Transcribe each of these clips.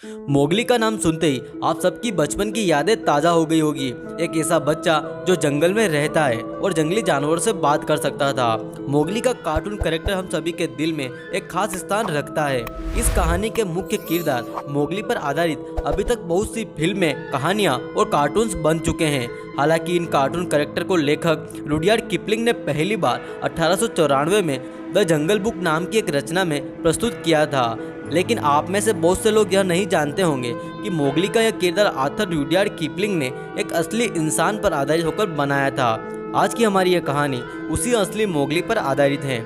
Mowgli का नाम सुनते ही आप सबकी बचपन की यादें ताज़ा हो गई होगी। एक ऐसा बच्चा जो जंगल में रहता है और जंगली जानवरों से बात कर सकता था। मोगली का कार्टून कैरेक्टर हम सभी के दिल में एक खास स्थान रखता है। इस कहानी के मुख्य किरदार मोगली पर आधारित अभी तक बहुत सी फिल्में, कहानियाँ और कार्टून्स बन चुके हैं। हालांकि इन कार्टून कैरेक्टर को लेखक रुडयार्ड किपलिंग ने पहली बार 1894 में द जंगल बुक नाम की एक रचना में प्रस्तुत किया था। लेकिन आप में से बहुत से लोग यह नहीं जानते होंगे कि मोगली का यह किरदार आर्थर रुडयार्ड किपलिंग ने एक असली इंसान पर आधारित होकर बनाया था। आज की हमारी यह कहानी उसी असली मोगली पर आधारित है।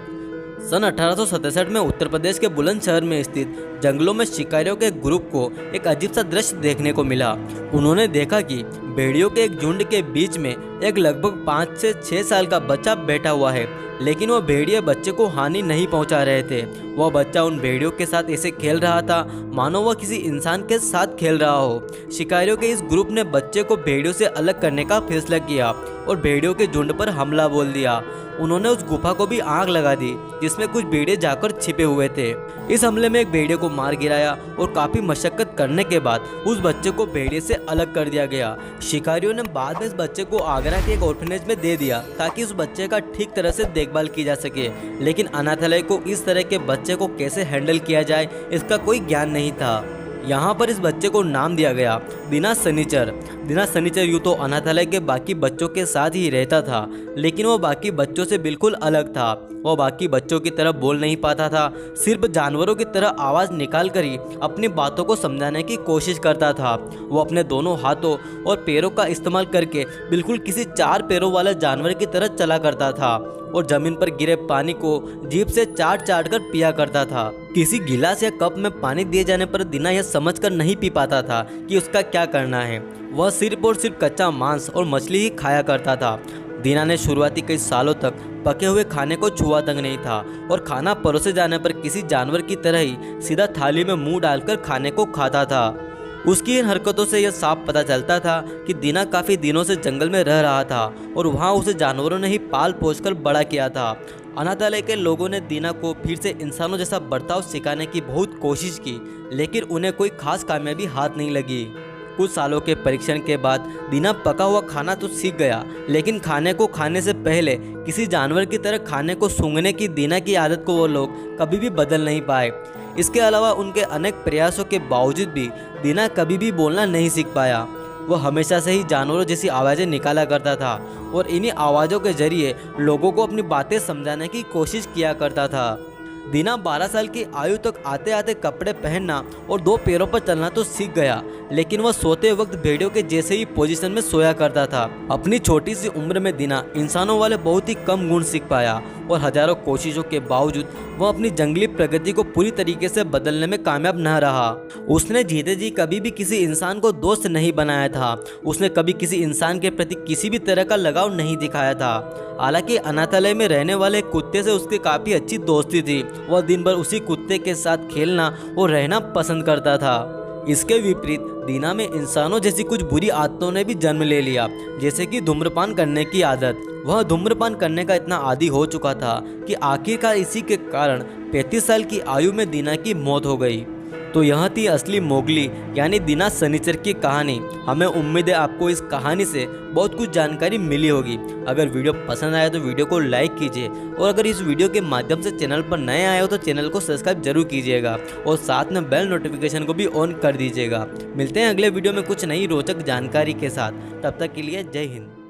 सन 1867 में उत्तर प्रदेश के बुलंदशहर में स्थित जंगलों में शिकारियों के एक ग्रुप को एक अजीब सा दृश्य देखने को मिला। उन्होंने देखा कि भेड़ियों के एक झुंड के बीच में एक लगभग 5 से 6 साल का बच्चा बैठा हुआ है, लेकिन वह भेड़िए बच्चे को हानि नहीं पहुंचा रहे थे। वह बच्चा उन भेड़ियों के साथ ऐसे खेल रहा था मानो वह किसी इंसान के साथ खेल रहा हो। शिकारियों के इस ग्रुप ने बच्चे को भेड़ियों से अलग करने का फैसला किया और भेड़ियों के झुंड पर हमला बोल दिया। उन्होंने उस गुफा को भी आग लगा दी जिसमें कुछ भेड़िए जाकर छिपे हुए थे। इस हमले में एक भेड़िए को मार गिराया और काफी मशक्कत करने के बाद उस बच्चे को भेड़िए से अलग कर दिया गया। शिकारियों ने बाद में इस बच्चे को आगरा के एक ऑर्फनेज में दे दिया ताकि उस बच्चे का ठीक तरह से देखभाल की जा सके। लेकिन अनाथालय को इस तरह के बच्चे को कैसे हैंडल किया जाए इसका कोई ज्ञान नहीं था। यहाँ पर इस बच्चे को नाम दिया गया दीना सनीचर। दीना सनीचर यूँ तो अनाथालय के बाकी बच्चों के साथ ही रहता था, लेकिन वो बाकी बच्चों से बिल्कुल अलग था। वो बाकी बच्चों की तरह बोल नहीं पाता था, सिर्फ जानवरों की तरह आवाज़ निकाल कर ही अपनी बातों को समझाने की कोशिश करता था। वो अपने दोनों हाथों और पैरों का इस्तेमाल करके बिल्कुल किसी 4 पैरों वाले जानवर की तरह चला करता था और जमीन पर गिरे पानी को जीभ से चाट चाट कर पिया करता था। किसी गिलास या कप में पानी दिए जाने पर दीना यह समझकर नहीं पी पाता था कि उसका क्या करना है। वह सिर्फ और सिर्फ कच्चा मांस और मछली ही खाया करता था। दीना ने शुरुआती कई सालों तक पके हुए खाने को छुआ तक नहीं था और खाना परोसे जाने पर किसी जानवर की तरह ही सीधा थाली में मुंह डालकर खाने को खाता था। उसकी इन हरकतों से यह साफ पता चलता था कि दीना काफ़ी दिनों से जंगल में रह रहा था और वहाँ उसे जानवरों ने ही पाल पोस कर बड़ा किया था। अनाथालय के लोगों ने दीना को फिर से इंसानों जैसा बर्ताव सिखाने की बहुत कोशिश की, लेकिन उन्हें कोई खास कामयाबी हाथ नहीं लगी। कुछ सालों के परीक्षण के बाद दीना पका हुआ खाना तो सीख गया, लेकिन खाने को खाने से पहले किसी जानवर की तरह खाने को सूंघने की दीना की आदत को वो लोग कभी भी बदल नहीं पाए। इसके अलावा उनके अनेक प्रयासों के बावजूद भी दीना कभी भी बोलना नहीं सीख पाया। वह हमेशा से ही जानवरों जैसी आवाज़ें निकाला करता था और इन्हीं आवाज़ों के जरिए लोगों को अपनी बातें समझाने की कोशिश किया करता था। दीना 12 साल की आयु तक आते आते कपड़े पहनना और 2 पैरों पर चलना तो सीख गया, लेकिन वह सोते वक्त भेड़ियों के जैसे ही पोजीशन में सोया करता था। अपनी छोटी सी उम्र में दीना इंसानों वाले बहुत ही कम गुण सीख पाया और हजारों कोशिशों के बावजूद वह अपनी जंगली प्रगति को पूरी तरीके से बदलने में कामयाब न रहा। उसने जीते जी कभी भी किसी इंसान को दोस्त नहीं बनाया था। उसने कभी किसी इंसान के प्रति किसी भी तरह का लगाव नहीं दिखाया था। हालांकि अनाथालय में रहने वाले कुत्ते से उसकी काफ़ी अच्छी दोस्ती थी। वह दिन भर उसी कुत्ते के साथ खेलना और रहना पसंद करता था। इसके विपरीत दीना में इंसानों जैसी कुछ बुरी आदतों ने भी जन्म ले लिया, जैसे कि धूम्रपान करने की आदत। वह धूम्रपान करने का इतना आदी हो चुका था कि आखिरकार इसी के कारण 35 साल की आयु में दीना की मौत हो गई। तो यह थी असली मोगली यानी दीना सनीचर की कहानी। हमें उम्मीद है आपको इस कहानी से बहुत कुछ जानकारी मिली होगी। अगर वीडियो पसंद आया तो वीडियो को लाइक कीजिए और अगर इस वीडियो के माध्यम से चैनल पर नए आए हो तो चैनल को सब्सक्राइब जरूर कीजिएगा और साथ में बेल नोटिफिकेशन को भी ऑन कर दीजिएगा। मिलते हैं अगले वीडियो में कुछ नई रोचक जानकारी के साथ। तब तक के लिए जय हिंद।